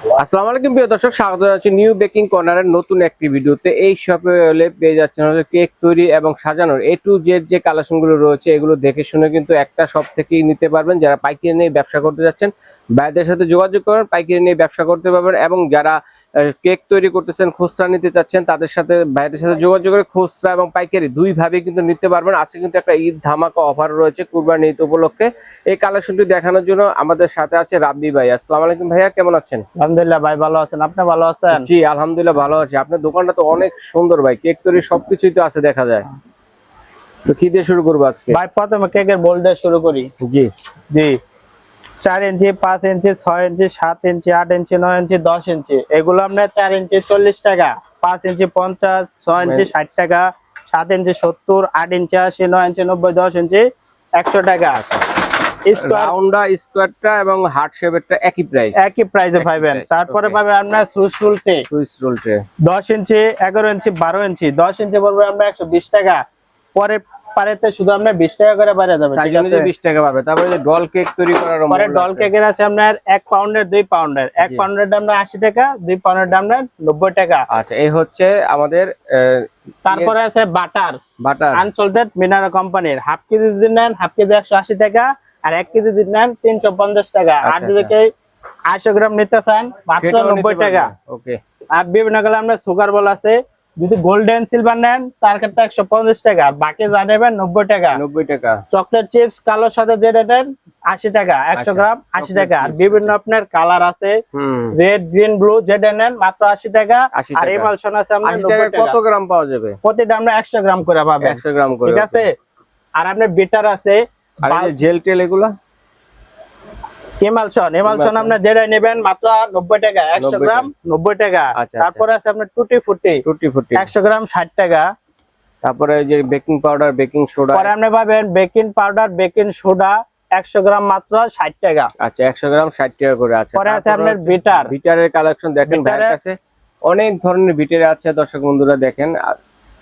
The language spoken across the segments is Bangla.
আসসালামু আলাইকুম প্রিয় দর্শক, স্বাগত জানাচ্ছি নিউ বেকিং কর্নারের নতুন একটি ভিডিওতে। এই শপে হলে পেয়ে যাচ্ছেন হচ্ছে কেক তৈরি এবং সাজানোর A to Z যে কালেকশনগুলো রয়েছে এগুলো দেখে শুনে কিন্তু একটা শপ থেকেই নিতে পারবেন। যারা পাইকারি নিয়ে ব্যবসা করতে যাচ্ছেন ভাইদের সাথে যোগাযোগ করেন, পাইকারি নিয়ে ব্যবসা করতে পারবেন। এবং যারা কেক তৈরি করতেছেন খুচরা নিতে চাচ্ছেন তাদের সাথে ভাইদের সাথে যোগাযোগ করে খুচরা এবং পাইকারি দুইভাবে কিন্তু নিতে পারবেন। আজকে কিন্তু একটা ঈদ ধামাকা অফার রয়েছে কুরবানি ঈদ উপলক্ষে। এই কালেকশনটি দেখানোর জন্য আমাদের সাথে আছে রাব্বি ভাই। আসসালামু আলাইকুম ভাইয়া, কেমন আছেন? আলহামদুলিল্লাহ ভাই, ভালো আছেন? আপনি ভালো আছেন? জি আলহামদুলিল্লাহ ভালো আছি। আপনার দোকানটা তো অনেক সুন্দর ভাই, কেক তৈরি সবকিছুই তো আছে দেখা যায়। তো কি দিয়ে শুরু করবো আজকে? ভাই প্রথমে কেকের বোল দিয়ে শুরু করি। জি জি 4 ইঞ্চি, 5 ইঞ্চি, 6 ইঞ্চি, 7 ইঞ্চি, 8 ইঞ্চি, 9 ইঞ্চি, 10 ইঞ্চি। এগুলো আপনার 4 ইঞ্চি 40 টাকা, 5 ইঞ্চি 50, 6 ইঞ্চি 60 টাকা, 7 ইঞ্চি 70, 8 ইঞ্চি 80, 9 ইঞ্চি 90, 10 ইঞ্চি 100 টাকা। রাউন্ডা স্কোয়ারটা এবং হার্ট শেপেরটা একই প্রাইস, একই প্রাইসে পাবেন। তারপরে পাবেন আপনার Swiss roll tray, Swiss roll tray 10 ইঞ্চি, 11 ইঞ্চি, 12 ইঞ্চি। 10 ইঞ্চি পড়বে আমরা 120 টাকা। পরে পারেতে শুধু আমরা 20 টাকা করে বাইরে যাবে, ঠিক আছে? 20 টাকা পাবে। তারপরে যে ডল কেক তৈরি করার পরে ডল কেকের আছে আপনার 1 পাউন্ডের, 2 পাউন্ডের। 1 পাউন্ডের দাম 80 টাকা, 2 পাউন্ডের দাম 90 টাকা। আচ্ছা, এই হচ্ছে আমাদের তারপরে আছে বাটার, বাটার আনসল্টেড মিনারা কোম্পানির। হাফ কেজি যদি নেন হাফ কেজি 180 টাকা, আর 1 কেজি যদি নেন 350 টাকা। আর যদি 800 গ্রাম নিতে চান মাত্র 90 টাকা। ওকে। আর বিভিন্ন কালার আমরা সুগার বল আছে। যদি গোল্ডেন সিলভার নেন তার ক্ষেত্রে 150 টাকা, আর বাকি যা নেবেন 90 টাকা। 90 টাকা। চকলেট চিপস কালোর সাথে যেটা নেন 80 টাকা, 100 গ্রাম 80 টাকা। আর বিভিন্ন আপনার কালার আছে, রেড, গ্রিন, ব্লু, যেটা নেন মাত্র 80 টাকা। আর এমালশন আছে আপনার 90 টাকা। কত গ্রাম পাওয়া যাবে? প্রতিটা আমরা 100 গ্রাম করে পাবেন। 100 গ্রাম করে, ঠিক আছে? আর আপনার বিটার আছে, আর এই জেল টেল এগুলা এমালশন আপনার যেটা নেবেন মাত্র 90 টাকা, 100 গ্রাম 90 টাকা। তারপরে আছে আপনার টুটি ফুটি 100 গ্রাম 60 টাকা। তারপরে এই যে বেকিং পাউডার, বেকিং সোডা, পরে আপনি পাবেন বেকিং পাউডার, বেকিং সোডা 100 গ্রাম মাত্র 60 টাকা। আচ্ছা, 100 গ্রাম 60 টাকা করে আছে। পরে আছে আপনার বিটারের কালেকশন দেখেন ভাইয়ের কাছে অনেক ধরনের বিটার আছে দর্শক বন্ধুরা দেখেন।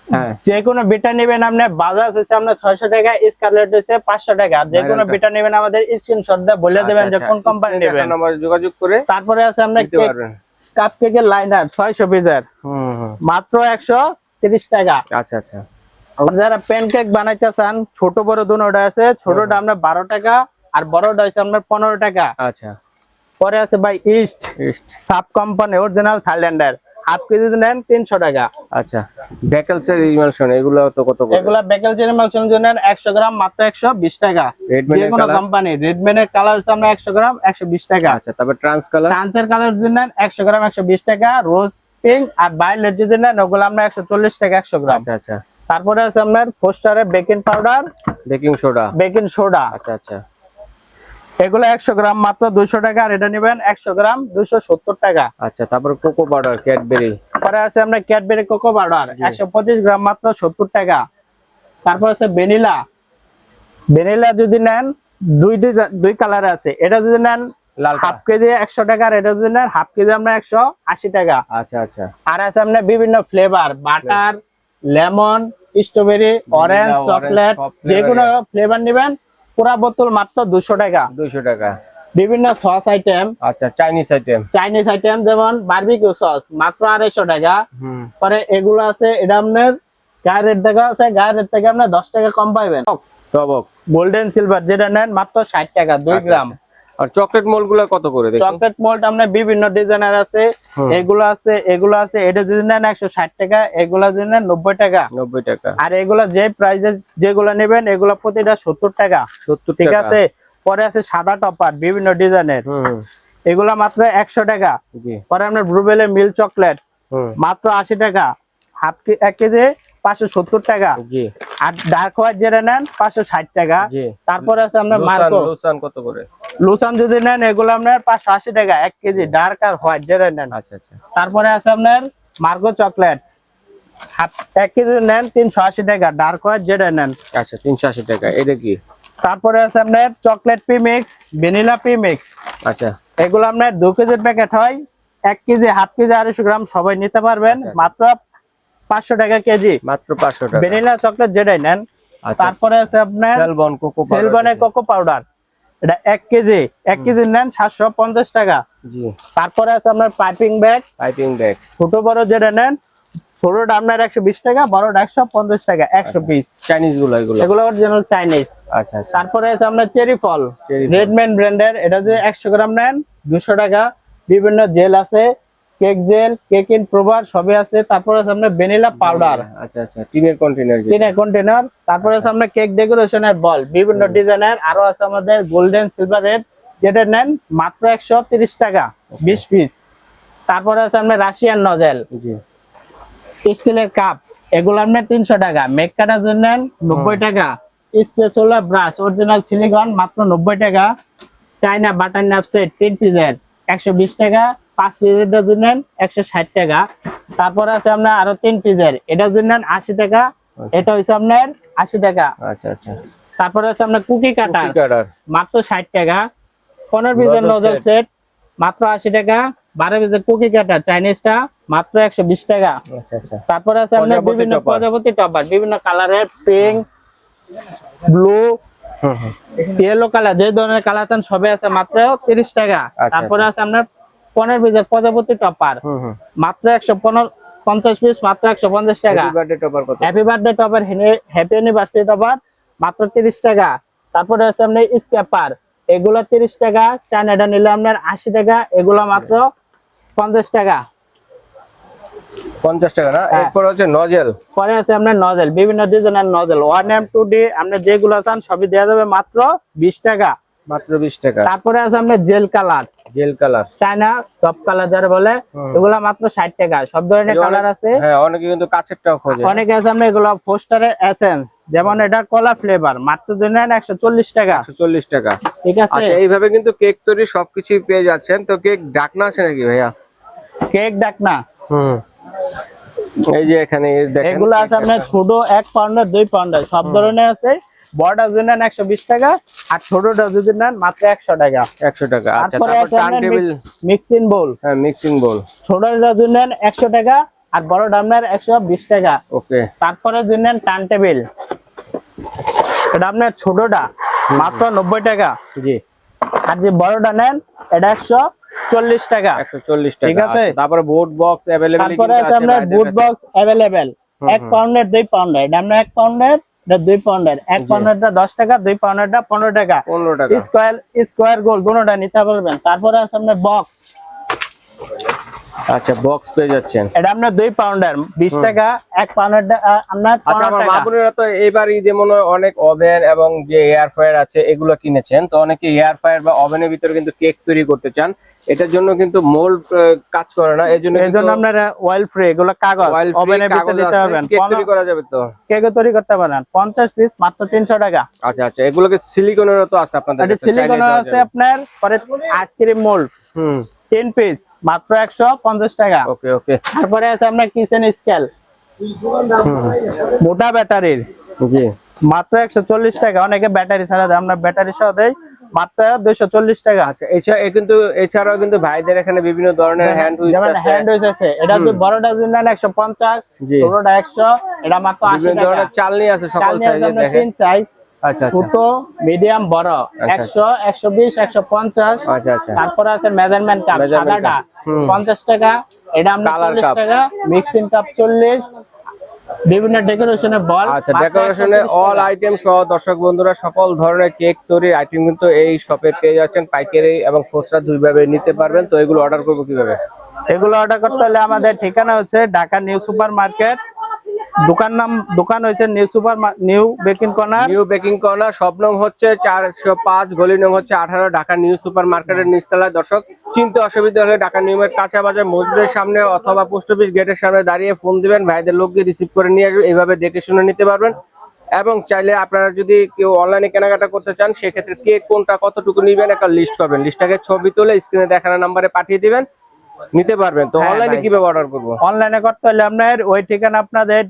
হ্যাঁ, যে কোনো বিটা নেবেন আপনি বাজাজ হচ্ছে আপনার 600 টাকা, স্কারলেট হচ্ছে 500 টাকা। যে কোনো বিটা নেবেন আমাদের স্ক্রিনশট দিয়ে বলে দেবেন যে কোন কোম্পানি নেবেন, নাম্বার যোগাযোগ করে। তারপরে আছে আপনার কাপ কেকের লাইনার 600 পিসের মাত্র 130 টাকা। আচ্ছা আচ্ছা। যারা প্যানকেক বানাইতে চান ছোট বড় দুটোটা আছে। ছোটটা আমরা 12 টাকা, আর বড়টা হচ্ছে আপনার 15 টাকা। আচ্ছা। পরে আছে ভাই ইস্ট সাব কোম্পানি অরিজিনাল থাইল্যান্ডের, হাফ কেজি নেন 300 টাকা। আচ্ছা, বেকেলসের ইমালশন এগুলো তো কত করে? এগুলা বেকেলসের ইমালশন জন্য 100 গ্রাম মাত্র 120 টাকা। যে কোনো কোম্পানি রেডম্যানের কালার হচ্ছে আমরা 100 গ্রাম 120 টাকা। আচ্ছা, তারপর ট্রান্স কালার, ট্রান্সের কালার জন্য 100 গ্রাম 120 টাকা। রোজ পিঙ্ক আর ভায়োলেট যদি নেন ওগুলো আমরা 140 টাকা 100 গ্রাম। আচ্ছা আচ্ছা। তারপরে আছে আপনার ফোস্টারের বেকিং পাউডার, বেকিং সোডা। আচ্ছা আচ্ছা। এগুলো 100 গ্রাম মাত্র 200 টাকা, আর এটা নেবেন 100 গ্রাম 270 টাকা। আচ্ছা, তারপর কোকো পাউডার, ক্যাডবেরি। পরে আছে আমরা ক্যাডবেরি কোকো পাউডার 125 গ্রাম মাত্র 70 টাকা। তারপর আছে ভ্যানিলা, ভ্যানিলা যদি নেন দুই কালার আছে। এটা যদি নেন হাফ কেজি 100 টাকা, আর এটা যদি নেন হাফ কেজি আমরা 180 টাকা। আচ্ছা আচ্ছা। আর আছে আপনার বিভিন্ন flavour, butter, lemon, strawberry, orange, chocolate, যে কোনো ফ্লেভার নেবেন পুরা বোতল মাত্র 200 টাকা। 200 টাকা। বিভিন্ন সস আইটেম, আচ্ছা, চাইনিজ আইটেম যেমন বারবিকিউ সস মাত্র 250 টাকা। পরে এগুলো আছে, এটা আপনার গায়ের রেট দেখা আছে, গায়ের রেট থেকে আপনার 10 টাকা কম পাবেন। টবক গোল্ডেন সিলভার যেটা নেন মাত্র 60 টাকা 2 গ্রাম। আর চকলেট মোল্ড গুলো কত করে? চকলেট মোল্ড আমরা বিভিন্ন ডিজাইনের আছে, এগুলো আছে। এটা যদি নেন 160 টাকা, এগুলা যদি নেন 90 টাকা। আর এগুলা যে প্রাইসে যেগুলা নেবেন এগুলা প্রতিটা 70 টাকা। ঠিক আছে? পরে আছে সাদা টপার বিভিন্ন ডিজাইনের, এগুলা মাত্র 100 টাকা। পরে আপনার ব্লুবেরি মিল্ক চকলেট মাত্র 80 টাকা, হাফ 1 কেজি 570 টাকা। আর ডার্ক হোয়াইট যেটা নেন 560 টাকা। তারপরে আছে আপনার মার্কো লুসান কত করে? লুসান যদি নেন এগুলো আপনার 580 টাকা 1 কেজি, ডার্ক আর হোয়াইট যেটা নেন। আচ্ছা আচ্ছা। তারপরে আছে আপনার মার্কো চকলেট 1 কেজি নেন 380 টাকা, ডার্ক হোয়াইট যেটা নেন। আচ্ছা, 380 টাকা। এটা কি? তারপরে আছে আপনার chocolate P mix, vanilla P mix. আচ্ছা, এগুলো আপনার 2 কেজির প্যাকেট হয়, 1 কেজি হাফ কেজি 250 গ্রাম সবাই নিতে পারবেন মাত্র 500 টাকা কেজি। মাত্র 500 টাকা। ভ্যানিলা চকলেট যেটাই নেন। তারপরে আছে আপনার সেলবনের কোকো পাউডার, এটা 1 কেজি 1 কেজি নেন 750 টাকা। জি। তারপরে আছে আপনার পাইপিং ব্যাগ ছোট বড় যেটা নেন, ছোটটা আপনার 120 টাকা, বড়টা 150 টাকা 100 পিস। চাইনিজ এগুলো অরিজিনাল চাইনিজ। আচ্ছা আচ্ছা। তারপরে আছে আপনার চেরি ফল রেডম্যান ব্র্যান্ডের, এটা যে 100 গ্রাম নেন 200 টাকা। বিভিন্ন জেল আছে, কেক জেল, কেক ইন প্রোভার সবই আছে। তারপরে আছে আপনার ভ্যানিলা পাউডার। আচ্ছা আচ্ছা, টিনের কন্টেইনার। তারপরে আছে আপনার কেক ডেকোরেশনের বল বিভিন্ন ডিজাইনের। আরো আছে আমাদের গোল্ডেন সিলভার রেড, যেটা নেন মাত্র 130 টাকা 20 পিস। তারপরে আছে আপনার রাশিয়ান নজেল, স্টিলের কাপ, এগুলো আপনার 300 টাকা। মেক কাটার জন্য 90 টাকা। স্পেশাল ব্রাশ অরিজিনাল সিলিকন মাত্র 90 টাকা। চাইনা বাটার নাপসেট 3 পিসের 120 টাকা। 5 পিসের জন্য 160 টাকা। তারপর আছে আপনার আরো 3 পিসের, এটার জন্য 80 টাকা। এটা হইছে আপনার 80 টাকা। আচ্ছা আচ্ছা। তারপরে আছে আপনার কুকি কাটার মাত্র 60 টাকা। 15 পিসের নজল সেট মাত্র 80 টাকা। 12 পিসের কুকি কাটার চাইনিজটা মাত্র 120 টাকা। আচ্ছা আচ্ছা। তারপরে আছে আপনার বিভিন্ন প্রজাপতি টপার, বিভিন্ন কালারের, পিঙ্ক, ব্লু, ইয়েলো কালার, যে ধরনের কালার আছেন সবই আছে মাত্র 30 টাকা। তারপরে আছে আপনার 15 পিসের প্রজাপতি টপার মাত্র 150 পিস মাত্র 150 টাকা। Happy birthday topper, happy anniversary topper মাত্র 30 টাকা। তারপরে আছে আপনার স্ক্যাপার, এগুলো 30 টাকা। চায়নাটা নিলে আপনার 80 টাকা, এগুলো মাত্র 50 টাকা। 50 টাকা না? এরপর হচ্ছে নজেল। পরে আছে আপনার নজেল, বিভিন্ন ডিজাইনের নজেল 1M 2D, আপনি যেগুলো চান সবই দেওয়া যাবে মাত্র 20 টাকা। মাত্র 20 টাকা। তারপরে আছে আপনার jail colour, China top colour যারা বলে, এগুলো মাত্র 60 টাকা। সব ধরনের কালার আছে। হ্যাঁ, অনেকে কিন্তু কাঁচেরটাও খোঁজে। অনেকে আছে আমরা এগুলো পোস্টারের এসেন্স, যেমন এটা কলা ফ্লেভার মাত্র জন্য 140 টাকা। 140 টাকা, ঠিক আছে। আচ্ছা, এইভাবে কিন্তু কেক তৈরি সবকিছু পেয়ে যাচ্ছেন। তো কেক ডাকনা আছে নাকি ভাইয়া? কেক ডাকনা এই যে এখানে দেখেন, এগুলো আছে আপনার ছোট 1 পাউন্ডার 2 পাউন্ডার সব ধরনের আছে। বড়টা যদি নেন 120 টাকা, আর ছোটটা যদি নেন মাত্র 100 টাকা। 100 টাকা। আচ্ছা, তারপরে তারপর টার্ন টেবিল, মিক্সিং বোল। হ্যাঁ, মিক্সিং বোল ছোটটা যদি নেন 100 টাকা, আর বড়টা আপনার 120 টাকা। ওকে। তারপরে যদি নেন টার্ন টেবিল, এটা আপনার ছোটটা মাত্র 90 টাকা। জি। আর যে বড়টা নেন এটা 140 টাকা। 140 টাকা, ঠিক আছে। তারপরে বুট বক্স अवेलेबल আছে। তারপরে আছে আপনার বুট বক্স अवेलेबल 1 পাউন্ডের 2 পাউন্ডের, এটা আমরা 1 পাউন্ডের, এটা 2 পাউন্ডের। 1 পাউন্ডেরটা 10 টাকা, 2 পাউন্ডেরটা 15 টাকা। 15 টাকা। স্কয়ার গোল দুটোটা নিতে পারবেন। তারপরে আছে আপনার বক্স, আচ্ছা, বক্স পেয়ে যাচ্ছেন। এটা আমরা 2 পাউন্ডের 20 টাকা। 1 পাউন্ডেরটা আপনার 15 টাকা। আমার মাপুনেরা তো এবার যেমন অনেক ওভেন এবং যে এয়ার ফ্রায়ার আছে এগুলো কিনেছেন, তো অনেকে এয়ার ফ্রায়ার বা ওভেনের ভিতরে কিন্তু কেক তৈরি করতে চান। এটার জন্য কিন্তু মোল্ড কাজ করে না, এজন্য আপনারা অয়েল ফ্রি, এগুলো কাগজ ওভেনের ভিতরে দিতে পারবেন। কেক তৈরি করা যাবে তো? কেক তৈরি করতে পারেন 50 পিস মাত্র 300 টাকা। আচ্ছা আচ্ছা, এগুলোকে সিলিকনের তো আছে আপনাদের কাছে? সিলিকনের আছে আপনার। পরে আইসক্রিম মোল্ড 10 পিস মাত্র 150 টাকা। ওকে ওকে। তারপরে আছে আপনার কিচেন স্কেল মোটা ব্যাটারির, জি, মাত্র 140 টাকা। অনেকে ব্যাটারি ছাড়া দেয়, আমরা ব্যাটারি সহ দেই মাত্র 240 টাকা। আচ্ছা, এছাড়াও কিন্তু ভাইদের এখানে বিভিন্ন ধরনের হ্যান্ড উইচ আছে। এটা যে বড়টা জন্য 150, ছোটটা 100, এটা মাত্র 80 টাকা। ধরনের চালনি আছে সকল সাইজে, দেখেন 3 সাইজ। আচ্ছা, ছোট, মিডিয়াম, বড় 100, 120, 150। আচ্ছা আচ্ছা। তারপর আছে মেজারমেন্ট কাপ, সাদাটা 50 টাকা, এটা আমরা 40 টাকা। Mixing cup 40। বিভিন্ন ডেকোরেশনের বল। আচ্ছা, ডেকোরেশনে অল আইটেম সহ দর্শক বন্ধুরা সকল ধরনের কেক তৈরির আইটেম কিন্তু এই শপে পেয়ে যাচ্ছেন। পাইকারি এবং খুচরা দুইভাবে নিতে পারবেন। তো এগুলো অর্ডার করব কিভাবে? এগুলো অর্ডার করতে হলে আমাদের ঠিকানা হচ্ছে ঢাকা নিউ সুপার মার্কেট, দোকান হচ্ছে নিউ বেকিং কর্নার, শপ নং হচ্ছে 405, গলি নং হচ্ছে 18, ঢাকা নিউ সুপার মার্কেটের নিচতলায়। দর্শক চিনতে অসুবিধা হলে ঢাকা নিউমের কাঁচা বাজার মসজিদের সামনে অথবা পোস্ট অফিস গেটের সামনে দাঁড়িয়ে ফোন দিবেন, ভাইদের লোককে রিসিভ করে নিয়ে আসবেন। এইভাবে দেখে শুনে নিতে পারবেন। এবং চাইলে আপনারা যদি কেউ অনলাইনে কেনাকাটা করতে চান, সেক্ষেত্রে কে কোনটা কতটুকু নিবেন একটা লিস্ট করবেন। লিস্টটাকে ছবি তুলে স্ক্রিনে দেখানো নাম্বারে পাঠিয়ে দিবেন, নিতে পারবেন। তো অনলাইনে কিভাবে অর্ডার করব? অনলাইনে করতে হলে আপনার ওই ঠিকানা আপনাদের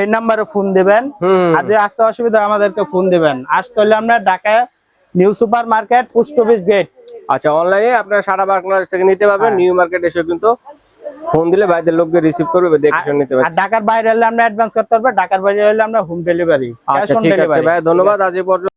এই নাম্বারে ফোন দিবেন। আর যদি আসতে অসুবিধা আমাদেরকে ফোন দিবেন। আসতে হলে আমরা Dhaka new super market, post office gate. আচ্ছা, অনলাইনে আপনারা সারা বাংলাদেশ থেকে নিতে পারবেন। নিউ মার্কেট এসে কিন্তু ফোন দিলে ভাইদের লোককে রিসিভ করবে, দেখে শুনে নিতে পারবেন। আর ঢাকার বাইরে হলে আমরা অ্যাডভান্স করতে পারবো, ঢাকার বাইরে হলে আমরা হোম ডেলিভারি। আচ্ছা, ঠিক আছে ভাই, ধন্যবাদ। আজ এই পর্যন্ত।